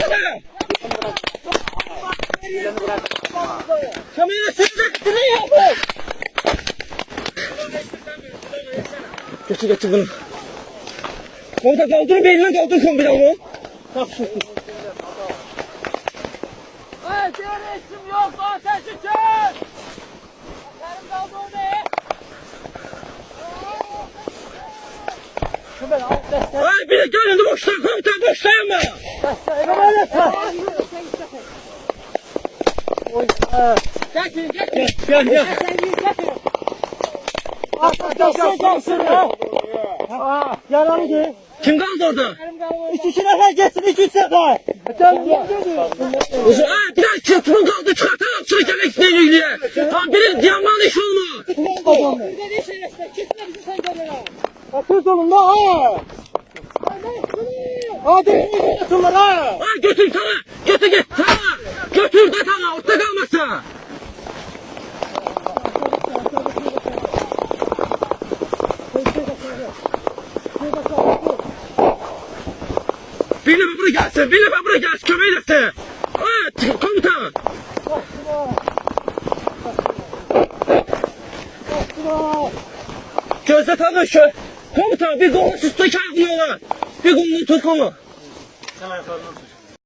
kadar. Kamera sürecek ne yapın? Getir bunu. Komutan kaldırın belinden kaldır komutanı. Bak şu. Ay teröristim yok ateş için. Ateşim kaldı orada. Ay bir de gönlünü boşlar komutan boşlayama. Gel. Yaranı gel. Kim kaldı orada? İki nefer geçsin, 2-3 sefer. Bir daha köprünün kaldı çıkartamam sürekli ekmeğini diye. Tam biri diyanmanın iş olma. Akıl solunda ha. Hadi götürler ha. Ay götür sana. Götür git sana. Götür de sana. Orta kalmasın. Birine buraya gelsin. Birine buraya gelsin. Kömeği desin. Evet komutan. Gözde tanı şu. Komutan bir kolunu süslü çağırıyorlar. Bir kolunu tut kolu. Sen ayaklarını